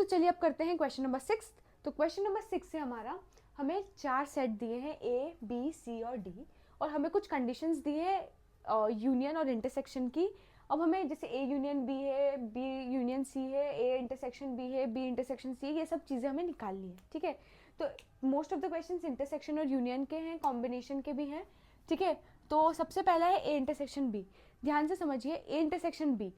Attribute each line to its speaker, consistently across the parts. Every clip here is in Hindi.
Speaker 1: चलिए अब करते हैं क्वेश्चन नंबर 6। तो क्वेश्चन नंबर 6 से हमें 4 सेट दिए हैं A, B, C और D, और हमें कुछ कंडीशंस दी है यूनियन और इंटरसेक्शन की। अब हमें जैसे A यूनियन B है, B यूनियन C है, A इंटरसेक्शन B है, B इंटरसेक्शन C, ये सब चीज़ें हमें निकालनी है। ठीक है, तो most of the questions intersection और यूनियन के हैं, कॉम्बिनेशन के भी हैं। ठीक है, तो सबसे पहला है A इंटरसेक्शन B। ध्यान से समझिए, A intersection B,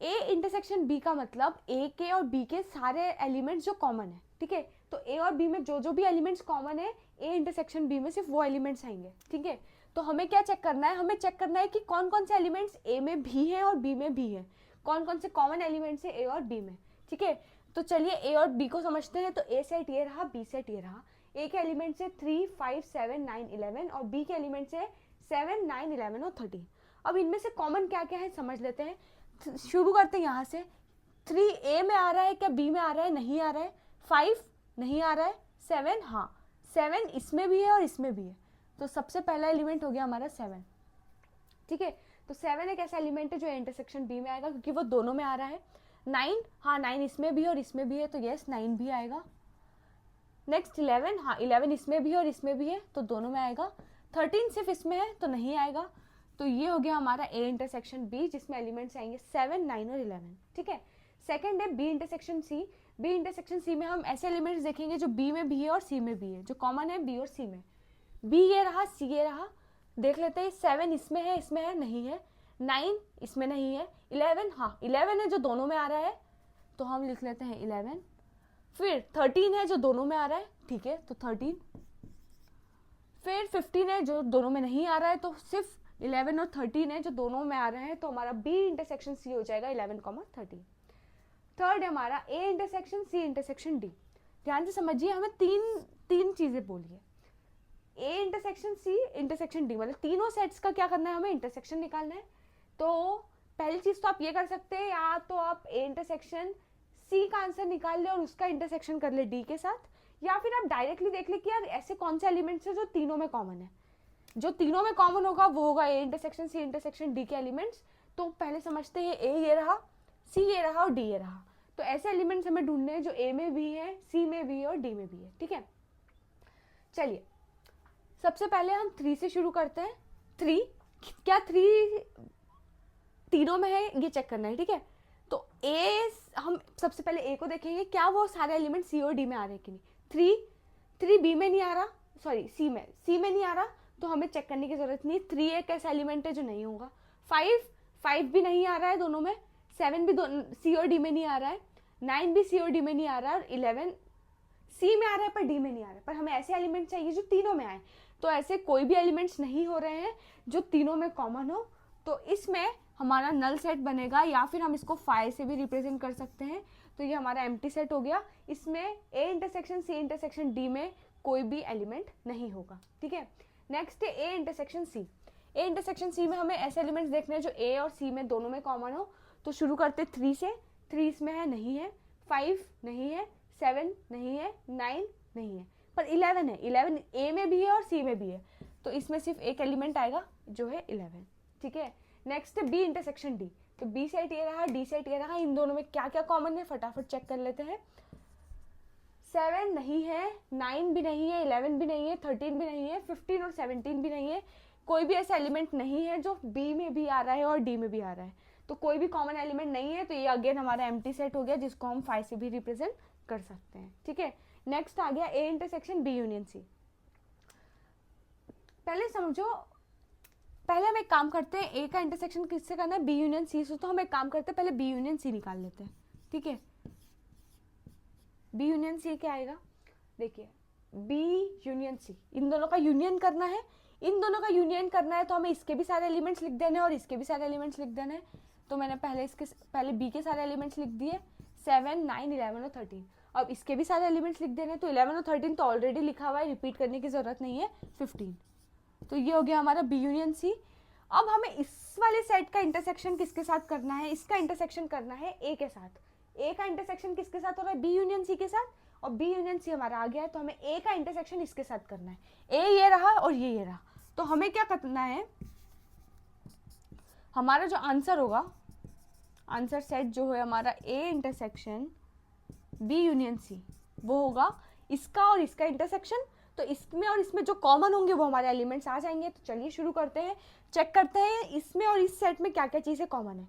Speaker 1: A intersection B का मतलब ए के और बी के सारे एलिमेंट्स जो कॉमन है। ठीक है, तो ए और बी में जो जो भी एलिमेंट्स कॉमन है, ए इंटरसेक्शन बी में सिर्फ वो एलिमेंट्स आएंगे। ठीक है, तो हमें क्या चेक करना है, हमें चेक करना है कि कौन कौन से एलिमेंट्स ए में भी हैं और बी में भी हैं, कौन कौन से कॉमन एलिमेंट्स है ए और बी में। ठीक है, तो चलिए ए और बी को समझते हैं। तो ए सेट ये रहा, बी सेट ये रहा। ए के एलिमेंट्स है 3, 5, 7, 9, 11 और बी के एलिमेंट्स है 7, 9, 11 और 13। अब इनमें से कॉमन क्या क्या है समझ लेते हैं। शुरू करते हैं यहाँ से। 3 ए में आ रहा है क्या, बी में आ रहा है? नहीं आ रहा है। 5 नहीं आ रहा है। 7 हाँ, 7 इसमें भी है और इसमें भी है, तो सबसे पहला एलिमेंट हो गया हमारा 7। ठीक है, तो 7 एक ऐसा एलिमेंट है जो इंटरसेक्शन बी में आएगा क्योंकि वो दोनों में आ रहा है। 9 हाँ, 9 इसमें भी है और इसमें भी है, तो यस 9 भी आएगा। नेक्स्ट 11 हाँ, 11 इसमें भी है और इसमें भी है, तो दोनों में आएगा। 13 सिर्फ इसमें है तो नहीं आएगा। तो ये हो गया हमारा ए इंटरसेक्शन बी, जिसमें एलिमेंट्स आएंगे 7, 9 और 11। ठीक है, सेकंड है B intersection C. B intersection C में हम ऐसे एलिमेंट्स देखेंगे जो बी में भी है और सी में भी है, जो कॉमन है बी और सी में। बी ये रहा, सी ये रहा। देख लेते हैं, 7 इसमें है, इसमें है, नहीं है। 9 इसमें नहीं है। 11 हाँ, 11 है जो दोनों में आ रहा है, तो हम लिख लेते हैं 11। फिर 13 है जो दोनों में आ रहा है, ठीक है, तो 13। फिर 15 है जो दोनों में नहीं आ रहा है, तो सिर्फ 11 और 13 है जो दोनों में आ रहे हैं, तो हमारा बी इंटरसेक्शन सी हो जाएगा 11, 13। थर्ड है हमारा A intersection C intersection D. ध्यान से समझिए, हमें तीन चीजें बोली है। A intersection C intersection D, मतलब तीनों सेट्स का क्या करना है, हमें इंटरसेक्शन निकालना है। तो पहली चीज तो आप ये कर सकते हैं, या तो आप ए इंटरसेक्शन सी का आंसर निकाल ले और उसका इंटरसेक्शन कर ले डी के साथ, या फिर आप डायरेक्टली देख ले कि यार ऐसे कौन से एलिमेंट्स है जो तीनों में कॉमन है। जो तीनों में कॉमन होगा वो होगा A intersection C intersection D के एलिमेंट्स। तो पहले समझते हैं, ए ये रहा, सी ये रहा और डी ये रहा। तो ऐसे एलिमेंट्स हमें ढूंढने हैं जो ए में भी है, सी में भी है और डी में भी है। ठीक है, चलिए सबसे पहले हम 3 से शुरू करते हैं। 3 क्या 3 तीनों में है, ये चेक करना है। ठीक है, तो ए, हम सबसे पहले ए को देखेंगे, क्या वो सारे एलिमेंट सी और डी में आ रहे हैं कि नहीं। 3 बी में नहीं आ रहा, सॉरी सी में नहीं आ रहा, तो हमें चेक करने की जरूरत नहीं। 3 एक ऐसा एलिमेंट है जो नहीं होगा। 5 भी नहीं आ रहा है दोनों में। 7 भी सी और डी में नहीं आ रहा है। 9 भी सी और डी में नहीं आ रहा है। 11 सी में आ रहा है पर डी में नहीं आ रहा है। पर हमें ऐसे एलिमेंट चाहिए जो तीनों में आए। तो ऐसे कोई भी एलिमेंट्स नहीं हो रहे हैं जो तीनों में कॉमन हो, तो इसमें हमारा नल सेट बनेगा, या फिर हम इसको 5 से भी रिप्रेजेंट कर सकते हैं। तो ये हमारा एम्प्टी सेट हो गया। इसमें A intersection C intersection D में कोई भी एलिमेंट नहीं होगा। ठीक है, नेक्स्ट है A intersection C. A intersection C में हमें ऐसे एलिमेंट्स देखने हैं जो ए और सी में दोनों में कॉमन हो। तो शुरू करते 3 से। 3 इसमें है, नहीं है। 5 नहीं है। 7 नहीं है। 9 नहीं है, पर 11 है। 11 ए में भी है और सी में भी है, तो इसमें सिर्फ एक एलिमेंट आएगा जो है 11। ठीक है, नेक्स्ट है बी इंटरसेक्शन डी। तो बी सेट ये रहा, डी सेट ये रहा। इन दोनों में क्या क्या कॉमन है फटाफट चेक कर लेते हैं। 7 नहीं है, 9 भी नहीं है, 11 भी नहीं है, 13 भी नहीं है, 15 और 17 भी नहीं है। कोई भी ऐसा एलिमेंट नहीं है जो बी में भी आ रहा है और डी में भी आ रहा है, तो कोई भी कॉमन एलिमेंट नहीं है। तो ये अगेन हमारा एम्प्टी सेट हो गया, जिसको हम 5 से भी रिप्रेजेंट कर सकते हैं। ठीक है, नेक्स्ट आ गया A intersection B union C. पहले समझो, पहले हम एक काम करते हैं, ए का इंटरसेक्शन किससे करना है, बी यूनियन सी से। तो हम एक काम करते हैं, पहले बी यूनियन सी निकाल लेते हैं। ठीक है, बी यूनियन सी क्या आएगा, देखिए बी यूनियन सी, इन दोनों का यूनियन करना है। इन दोनों का यूनियन करना है तो हमें इसके भी सारे एलिमेंट्स लिख देने हैं और इसके भी सारे एलिमेंट्स लिख देने हैं। तो मैंने पहले बी के सारे एलिमेंट्स लिख दिए, 7, 9, 11 और 13। अब इसके भी सारे एलिमेंट्स लिख देने हैं, तो 11 और 13 तो ऑलरेडी लिखा हुआ है, रिपीट करने की जरूरत नहीं है। 15, तो ये हो गया हमारा बी यूनियन सी। अब हमें इस वाले सेट का इंटरसेक्शन किसके साथ करना है, इसका इंटरसेक्शन करना है ए के साथ। ए का इंटरसेक्शन किसके साथ हो रहा है, बी यूनियन सी के साथ, और बी यूनियन सी हमारा आ गया है, तो हमें ए का इंटरसेक्शन इसके साथ करना है। ए ये रहा और ये रहा, तो हमें क्या करना है, हमारा जो आंसर होगा, आंसर सेट जो है हमारा A intersection B union C, वो होगा इसका और इसका इंटरसेक्शन। तो इसमें और इसमें जो कॉमन होंगे वो हमारे एलिमेंट्स आ जाएंगे। तो चलिए शुरू करते हैं, चेक करते हैं इसमें और इस सेट में क्या क्या चीज़ें कॉमन है।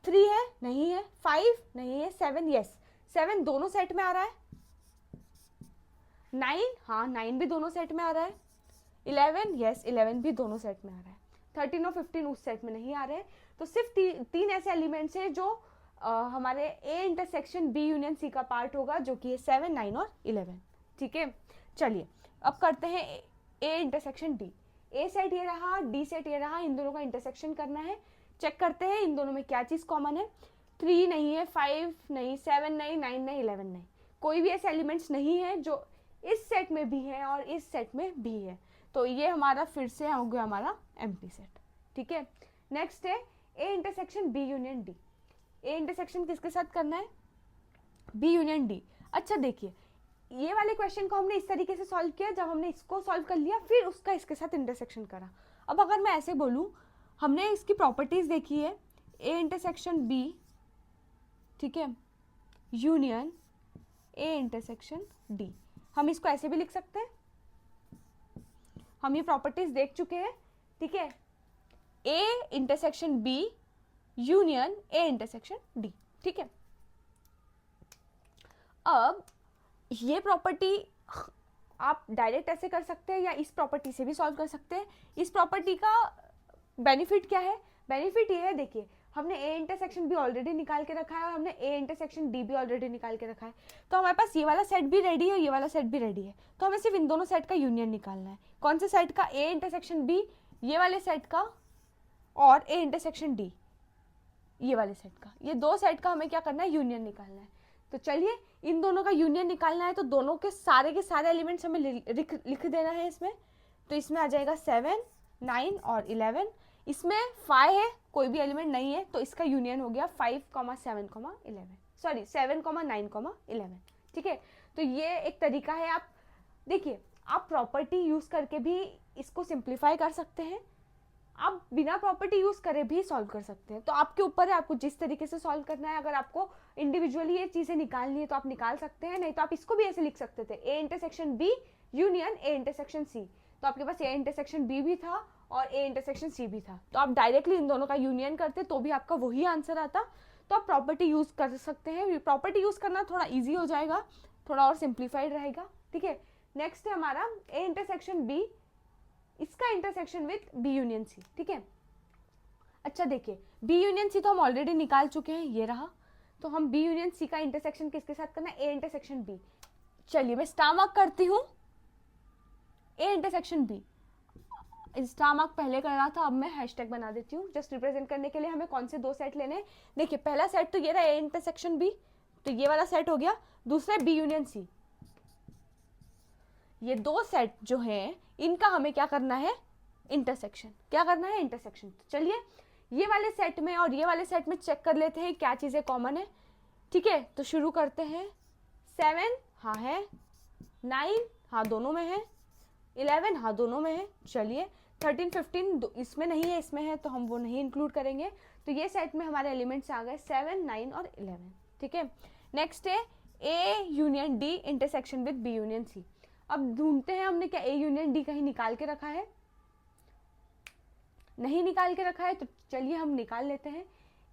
Speaker 1: 3 है, नहीं है। 5 नहीं है। 7 यस, 7 दोनों सेट में आ रहा है। 9 हाँ, 9 भी दोनों सेट में आ रहा है। 11 यस, 11 भी दोनों सेट में आ रहा है। 13 और 15 उस सेट में नहीं आ रहे हैं। तो सिर्फ तीन ऐसे एलिमेंट्स हैं जो हमारे A intersection B union C का पार्ट होगा, जो कि है 7, 9 और 11। ठीक है, चलिए अब करते हैं ए इंटरसेक्शन डी। ए सेट ये रहा, डी सेट ये रहा, इन दोनों का इंटरसेक्शन करना है। चेक करते हैं इन दोनों में क्या चीज़ कॉमन है। 3 नहीं है, 5 नहीं, 7 नहीं, 9 नहीं, 11 नहीं। कोई भी ऐसे एलिमेंट्स नहीं है जो इस सेट में भी है और इस सेट में भी है। तो ये हमारा फिर से हो गया हमारा एम्प्टी सेट। ठीक है, नेक्स्ट है A intersection B union D. A intersection किसके साथ करना है? B union D. अच्छा देखिए, ये वाले क्वेश्चन को हमने इस तरीके से सॉल्व किया, जब हमने इसको सॉल्व कर लिया फिर उसका इसके साथ इंटरसेक्शन करा। अब अगर मैं ऐसे बोलूँ, हमने इसकी प्रॉपर्टीज देखी है, ए इंटरसेक्शन बी, ठीक है, यूनियन ए इंटरसेक्शन डी। हम इसको ऐसे भी लिख सकते हैं, हम ये प्रॉपर्टीज देख चुके हैं। ठीक है, A intersection B union A intersection D. ठीक है, अब ये प्रॉपर्टी आप डायरेक्ट ऐसे कर सकते हैं या इस प्रॉपर्टी से भी सॉल्व कर सकते हैं। इस प्रॉपर्टी का बेनिफिट क्या है? बेनिफिट ये है, देखिए हमने ए इंटरसेक्शन भी ऑलरेडी निकाल के रखा है और हमने ए इंटरसेक्शन डी भी ऑलरेडी निकाल के रखा है। तो हमारे पास ये वाला सेट भी रेडी है और ये वाला सेट भी रेडी है। तो हमें सिर्फ इन दोनों सेट का यूनियन निकालना है। कौन से सेट का? ए इंटरसेक्शन बी, ये वाले सेट का, और ए इंटरसेक्शन डी, ये वाले सेट का। ये दो सेट का हमें क्या करना है? यूनियन निकालना है। तो चलिए इन दोनों का यूनियन निकालना है, तो दोनों के सारे एलिमेंट्स हमें लिख देना है इसमें। तो इसमें आ जाएगा 7, 9 और 11। इसमें 5 है, कोई भी एलिमेंट नहीं है, तो इसका यूनियन हो गया 5, 7, 11, सॉरी 7, 9, 11। ठीक है, तो ये एक तरीका है। आप देखिए, आप प्रॉपर्टी यूज करके भी इसको सिंप्लीफाई कर सकते हैं, आप बिना प्रॉपर्टी यूज करे भी सॉल्व कर सकते हैं। तो आपके ऊपर है, आपको जिस तरीके से सॉल्व करना है। अगर आपको इंडिविजुअली ये चीजें निकालनी है तो आप निकाल सकते हैं, नहीं तो आप इसको भी ऐसे लिख सकते थे, A intersection B union A intersection C. तो आपके पास ए इंटरसेक्शन बी भी था और ए इंटरसेक्शन सी भी था, तो आप डायरेक्टली इन दोनों का यूनियन करते तो भी आपका वही आंसर आता। तो आप प्रॉपर्टी यूज कर सकते हैं। प्रॉपर्टी यूज करना थोड़ा ईजी हो जाएगा, थोड़ा और सिंप्लीफाइड रहेगा। ठीक है, नेक्स्ट है हमारा ए इंटरसेक्शन बी, इसका intersection with B union C. ठीक है, अच्छा देखिए, बी यूनियन सी तो हम ऑलरेडी निकाल चुके हैं, ये रहा। तो हम बी यूनियन सी का इंटरसेक्शन किसके साथ करना है? A intersection B. चलिए मैं स्टार मार्क करती हूँ, A intersection B. Star mark पहले कर रहा था, अब मैं हैशटैग बना देती हूँ जस्ट रिप्रेजेंट करने के लिए। हमें कौन से दो सेट लेने हैं? देखिए पहला सेट तो ये रहा, ए इंटरसेक्शन बी, तो ये वाला सेट हो गया। दूसरा बी यूनियन सी। ये दो सेट जो हैं इनका हमें क्या करना है? इंटरसेक्शन। क्या करना है? इंटरसेक्शन। तो चलिए ये वाले सेट में और ये वाले सेट में चेक कर लेते हैं क्या चीजें कॉमन है। ठीक है, तो शुरू करते हैं। 7 हाँ है, 9 हाँ दोनों में है, 11 हाँ दोनों में है। चलिए 13, 15 इसमें नहीं है, इसमें है, तो हम वो नहीं इंक्लूड करेंगे। तो ये सेट में हमारे एलिमेंट्स आ गए 7, 9 और 11। ठीक है, नेक्स्ट है A union D intersection with B union C. अब ढूंढते हैं हमने क्या ए यूनियन डी कहीं निकाल के रखा है? नहीं निकाल के रखा है, तो चलिए हम निकाल लेते हैं,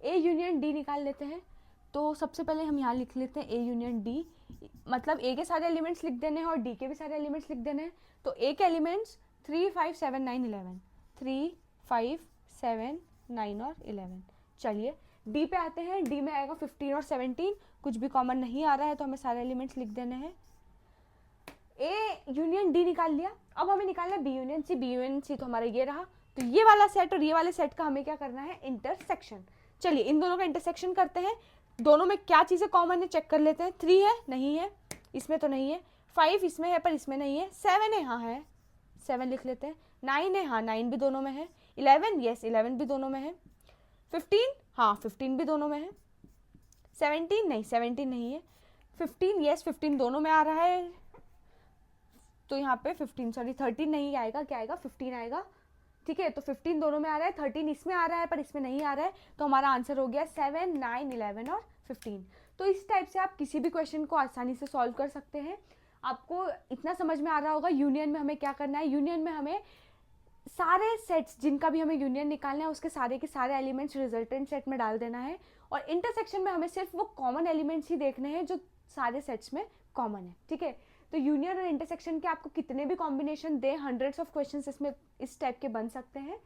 Speaker 1: ए यूनियन डी निकाल लेते हैं। तो सबसे पहले हम यहाँ लिख लेते हैं ए यूनियन डी, मतलब ए के सारे एलिमेंट्स लिख देने हैं और डी के भी सारे एलिमेंट्स लिख देने हैं। तो ए के एलिमेंट्स 3, 5, 7, 9, 11, 3, 5, 7, 9 और 11। चलिए डी पे आते हैं, डी में आएगा 15 और 17, कुछ भी कॉमन नहीं आ रहा है तो हमें सारे एलिमेंट्स लिख देने हैं। ए यूनियन डी निकाल लिया, अब हमें निकालना है B union C. B union C तो हमारा ये रहा। तो ये वाला सेट और ये वाले सेट का हमें क्या करना है? इंटरसेक्शन। चलिए इन दोनों का इंटरसेक्शन करते हैं। दोनों में क्या चीजें कॉमन है चेक कर लेते हैं। 3 है, नहीं है, इसमें तो नहीं है। 5 इसमें है पर इसमें नहीं है। 7 है, हाँ है, 7 लिख लेते हैं। 9 है, हाँ 9 भी दोनों में है। 11 यस, 11 भी दोनों में है। 15 हाँ 15 भी दोनों में है। 17 नहीं, 17 नहीं है। 15 यस, 15 दोनों में आ रहा है, तो यहाँ पे 15 सॉरी 13 नहीं आएगा, क्या आएगा? 15 आएगा। ठीक है, तो 15 दोनों में आ रहा है, 13 इसमें आ रहा है पर इसमें नहीं आ रहा है। तो हमारा आंसर हो गया 7, 9, 11 और 15। तो इस टाइप से आप किसी भी क्वेश्चन को आसानी से सॉल्व कर सकते हैं। आपको इतना समझ में आ रहा होगा यूनियन में हमें क्या करना है। यूनियन में हमें सारे सेट्स जिनका भी हमें यूनियन निकालना है उसके सारे के सारे एलिमेंट्स रिजल्टेंट सेट में डाल देना है, और इंटरसेक्शन में हमें सिर्फ वो कॉमन एलिमेंट्स ही देखने हैं जो सारे सेट्स में कॉमन है। ठीक है, तो यूनियन और इंटरसेक्शन के आपको कितने भी combination they, hundreds of question इसमें इस टाइप के बन सकते हैं।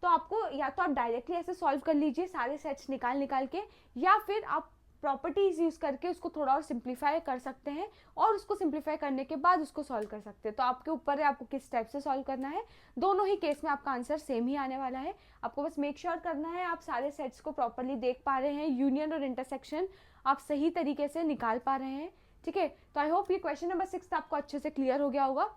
Speaker 1: तो आपको या तो आप डायरेक्टली ऐसे सॉल्व कर लीजिए सारे सेट्स निकाल के, या फिर आप प्रॉपर्टीज यूज करके उसको थोड़ा और सिंप्लीफाई कर सकते हैं, और उसको सिंप्लीफाई करने के बाद उसको सॉल्व कर सकते हैं। तो आपके ऊपर है आपको किस टाइप से सॉल्व करना है। दोनों ही केस में आपका आंसर सेम ही आने वाला है। आपको बस मेक श्योर करना है आप सारे सेट्स को प्रॉपरली देख पा रहे हैं, यूनियन और इंटरसेक्शन आप सही तरीके से निकाल पा रहे हैं। ठीक है, तो आई होप ये क्वेश्चन नंबर 6 आपको अच्छे से क्लियर हो गया होगा।